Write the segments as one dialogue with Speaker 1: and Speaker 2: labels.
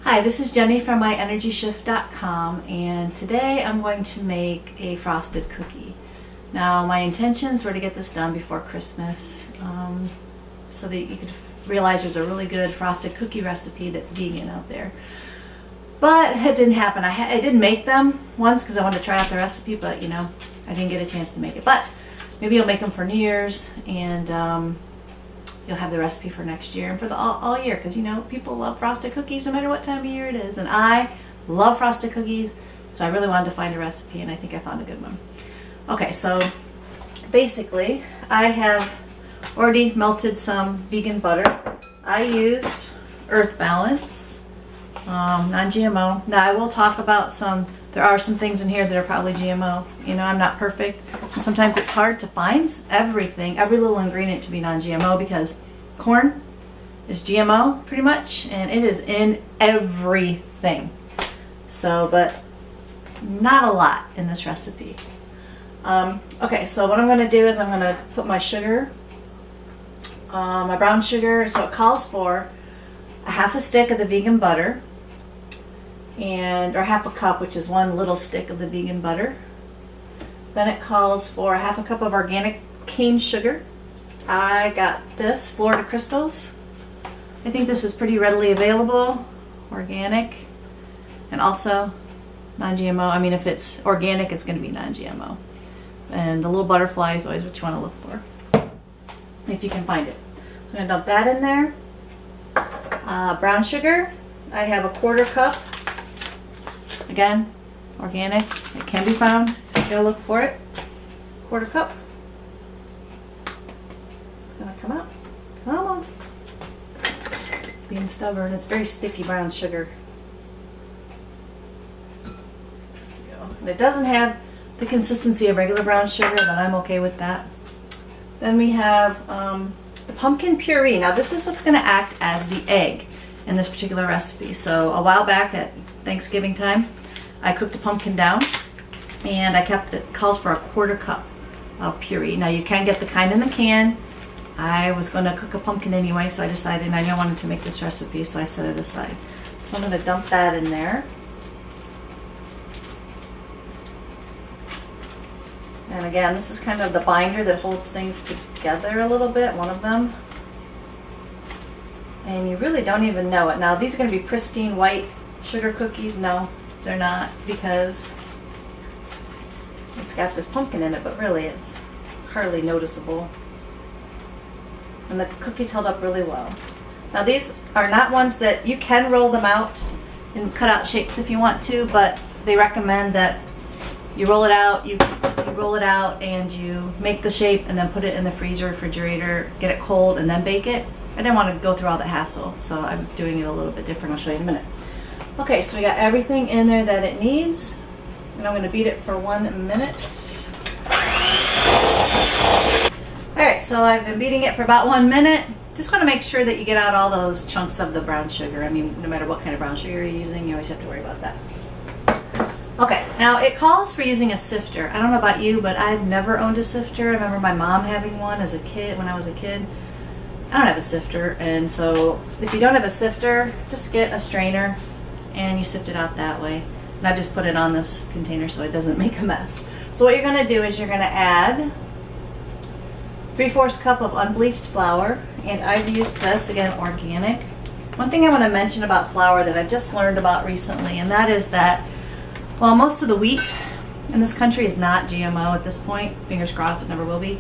Speaker 1: Hi, this is Jenny from myenergyshift.com, and today I'm going to make a frosted cookie. Now, my intentions were to get this done before Christmas so that you could realize there's a really good frosted cookie recipe that's vegan out there. But it didn't happen. I did make them once because I wanted to try out the recipe, but you know, I didn't get a chance to make it. But maybe I'll make them for New Year's, and you'll have the recipe for next year and for the all year, because you know people love frosted cookies no matter what time of year it is, and I love frosted cookies, so I really wanted to find a recipe, and I think I found a good one. Okay, so basically I have already melted some vegan butter. I used Earth Balance, non-GMO. Now I will talk about there are some things in here that are probably GMO. You know, I'm not perfect, and sometimes it's hard to find every little ingredient to be non-GMO, because corn is GMO pretty much, and it is in everything. So, but not a lot in this recipe. Okay, so what I'm going to do is I'm going to put my sugar, my brown sugar. So it calls for a half a stick of the vegan butter, or half a cup, which is one little stick of the vegan butter. Then it calls for a half a cup of organic cane sugar. I got this, Florida Crystals. I think this is pretty readily available, organic, and also non-GMO. I mean, if it's organic, it's going to be non-GMO. And the little butterfly is always what you want to look for, if you can find it. So I'm going to dump that in there. Brown sugar, I have a 1/4 cup. Again, organic, it can be found. You gotta look for it. 1/4 cup. It's gonna come out. Come on. Being stubborn, it's very sticky brown sugar. There we go. And it doesn't have the consistency of regular brown sugar, but I'm okay with that. Then we have the pumpkin puree. Now this is what's gonna act as the egg in this particular recipe. So a while back at Thanksgiving time, I cooked a pumpkin down, and it calls for a 1/4 cup of puree. Now you can get the kind in the can. I was going to cook a pumpkin anyway, so I decided I wanted to make this recipe, so I set it aside. So I'm going to dump that in there. And again, this is kind of the binder that holds things together a little bit, one of them. And you really don't even know it. Now these are going to be pristine white sugar cookies. No, they're not, because it's got this pumpkin in it, but really it's hardly noticeable. And the cookies held up really well. Now these are not ones that you can roll them out and cut out shapes if you want to, but they recommend that you roll it out, you roll it out and you make the shape and then put it in the freezer, refrigerator, get it cold, and then bake it. I didn't want to go through all the hassle, so I'm doing it a little bit different. I'll show you in a minute. Okay, so we got everything in there that it needs, and I'm going to beat it for 1 minute. Alright, so I've been beating it for about 1 minute. Just want to make sure that you get out all those chunks of the brown sugar. I mean, no matter what kind of brown sugar you're using, you always have to worry about that. Okay, now it calls for using a sifter. I don't know about you, but I've never owned a sifter. I remember my mom having one as a kid, when I was a kid. I don't have a sifter, and so if you don't have a sifter, just get a strainer and you sift it out that way. And I just put it on this container so it doesn't make a mess. So what you're going to do is you're going to add 3/4 cup of unbleached flour, and I've used this, again, organic. One thing I want to mention about flour that I've just learned about recently, and that is that, well, most of the wheat in this country is not GMO at this point. Fingers crossed it never will be.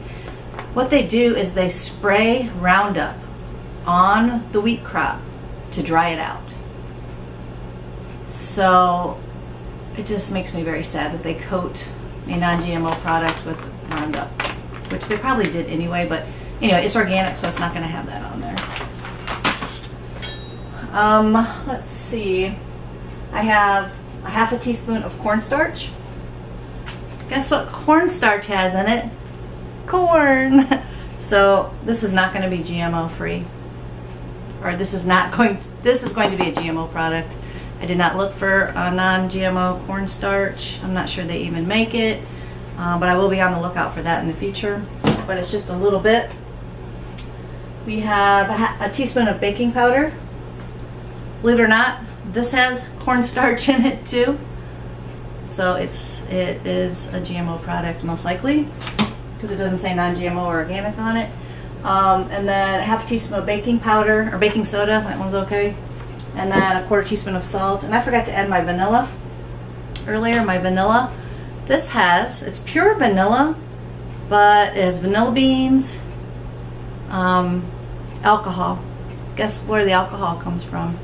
Speaker 1: What they do is they spray Roundup on the wheat crop to dry it out. So it just makes me very sad that they coat a non-GMO product with Roundup, which they probably did anyway, but anyway, it's organic, so it's not going to have that on there. Let's see. I have a half a teaspoon of cornstarch. Guess what cornstarch has in it? Corn! So this is not going to be GMO free. Or this is going to be a GMO product. I did not look for a non-GMO cornstarch. I'm not sure they even make it, but I will be on the lookout for that in the future. But it's just a little bit. We have a teaspoon of baking powder. Believe it or not, This has cornstarch in it too, so it is a GMO product most likely, because it doesn't say non-GMO or organic on it. And then a half a teaspoon of baking powder or baking soda, that one's okay. And then a quarter teaspoon of salt. And I forgot to add my vanilla earlier, my vanilla. This it's pure vanilla, but it has vanilla beans, alcohol. Guess where the alcohol comes from?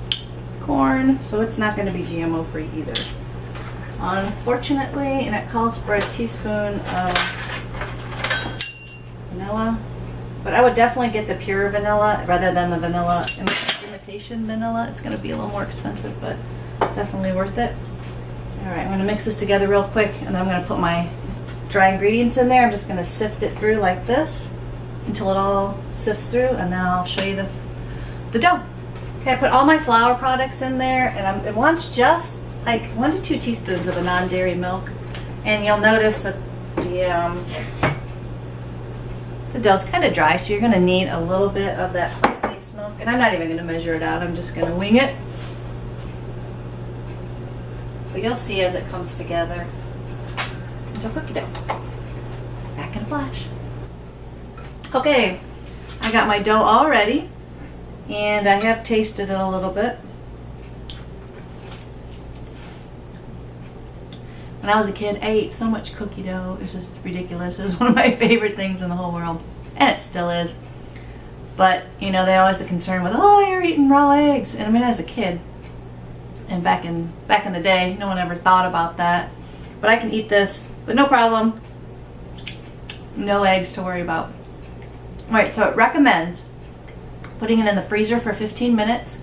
Speaker 1: Corn, so it's not going to be GMO free either. Unfortunately, and it calls for a teaspoon of vanilla, but I would definitely get the pure vanilla rather than the vanilla imitation vanilla. It's going to be a little more expensive, but definitely worth it. All right, I'm going to mix this together real quick, and then I'm going to put my dry ingredients in there. I'm just going to sift it through like this until it all sifts through, and then I'll show you the dough. Okay, I put all my flour products in there, and it wants just like 1 to 2 teaspoons of a non-dairy milk. And you'll notice that the dough's kind of dry, so you're going to need a little bit of that plant-based milk. And I'm not even going to measure it out. I'm just going to wing it. But you'll see as it comes together. It's a cookie dough. Back in a flash. Okay, I got my dough all ready, and I have tasted it a little bit. When I was a kid, I ate so much cookie dough. It's just ridiculous. It was one of my favorite things in the whole world, and it still is. But you know, they always are concerned with, oh, you're eating raw eggs. And I mean, as a kid, and back in the day, no one ever thought about that. But I can eat this, but no problem. No eggs to worry about. All right, so it recommends putting it in the freezer for 15 minutes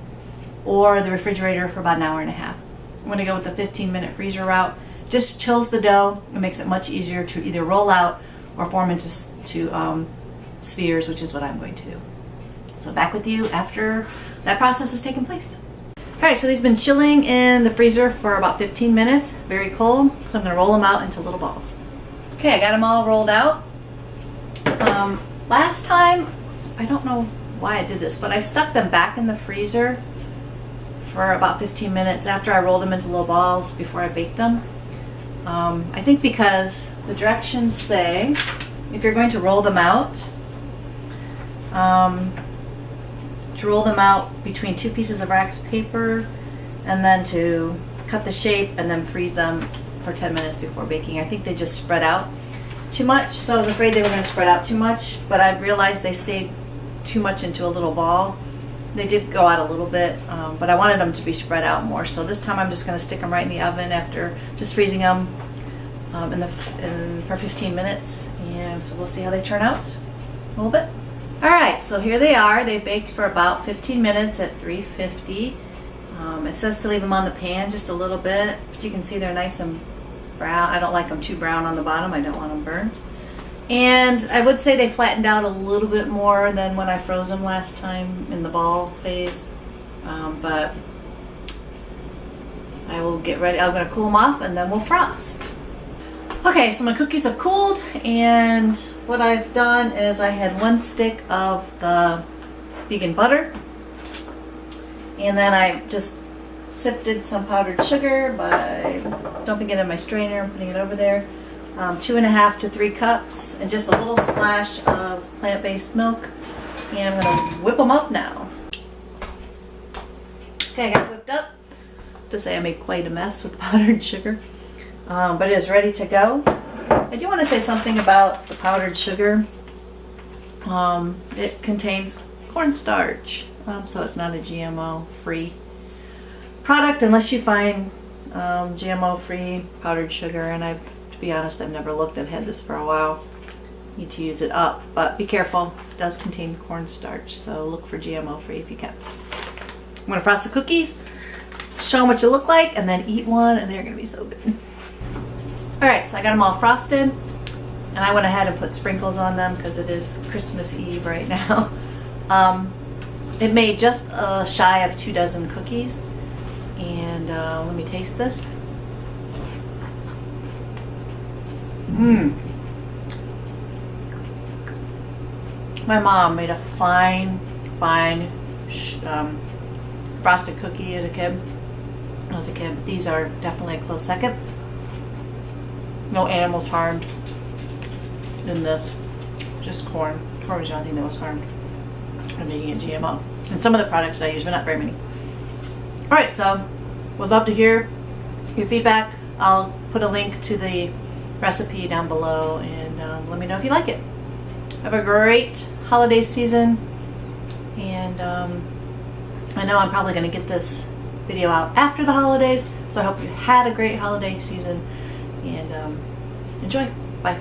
Speaker 1: or the refrigerator for about an hour and a half. I'm going to go with the 15-minute freezer route. Just chills the dough. It makes it much easier to either roll out or form into spheres, which is what I'm going to do. So back with you after that process has taken place. All right, so these have been chilling in the freezer for about 15 minutes, very cold. So I'm going to roll them out into little balls. Okay, I got them all rolled out. Last time, I don't know why I did this, but I stuck them back in the freezer for about 15 minutes after I rolled them into little balls before I baked them. I think because the directions say if you're going to roll them out, to roll them out between 2 pieces of wax paper, and then to cut the shape and then freeze them for 10 minutes before baking. I think they just spread out too much, so I was afraid they were going to spread out too much, but I realized they stayed too much into a little ball. They did go out a little bit, but I wanted them to be spread out more, so this time I'm just going to stick them right in the oven after just freezing them for 15 minutes, and so we'll see how they turn out a little bit. Alright, so here they are. They baked for about 15 minutes at 350. It says to leave them on the pan just a little bit, but you can see they're nice and brown. I don't like them too brown on the bottom. I don't want them burnt. And I would say they flattened out a little bit more than when I froze them last time in the ball phase. But I will get ready. I'm going to cool them off and then we'll frost. Okay, so my cookies have cooled, and what I've done is I had 1 stick of the vegan butter, and then I just sifted some powdered sugar by dumping it in my strainer and putting it over there. 2.5 to 3 cups, and just a little splash of plant-based milk, and I'm going to whip them up now. Okay, I got it whipped up. To say I made quite a mess with the powdered sugar. But it is ready to go. I do want to say something about the powdered sugar. It contains cornstarch, so it's not a GMO-free product unless you find GMO-free powdered sugar. And to be honest, I've never looked. I've had this for a while. Need to use it up, but be careful. It does contain cornstarch, so look for GMO-free if you can. I'm going to frost the cookies, show them what you look like, and then eat one, and they're going to be so good. Alright, so I got them all frosted, and I went ahead and put sprinkles on them because it is Christmas Eve right now. It made just shy of 2 dozen cookies, and let me taste this. My mom made a fine frosted cookie as a kid. when I was a kid, but these are definitely a close second. No animals harmed in this, just corn. Corn was the only thing that was harmed. I'm making it GMO. And some of the products that I use, but not very many. Alright, so would love to hear your feedback. I'll put a link to the recipe down below, and let me know if you like it. Have a great holiday season, and I know I'm probably going to get this video out after the holidays, so I hope you had a great holiday season, and enjoy. Bye.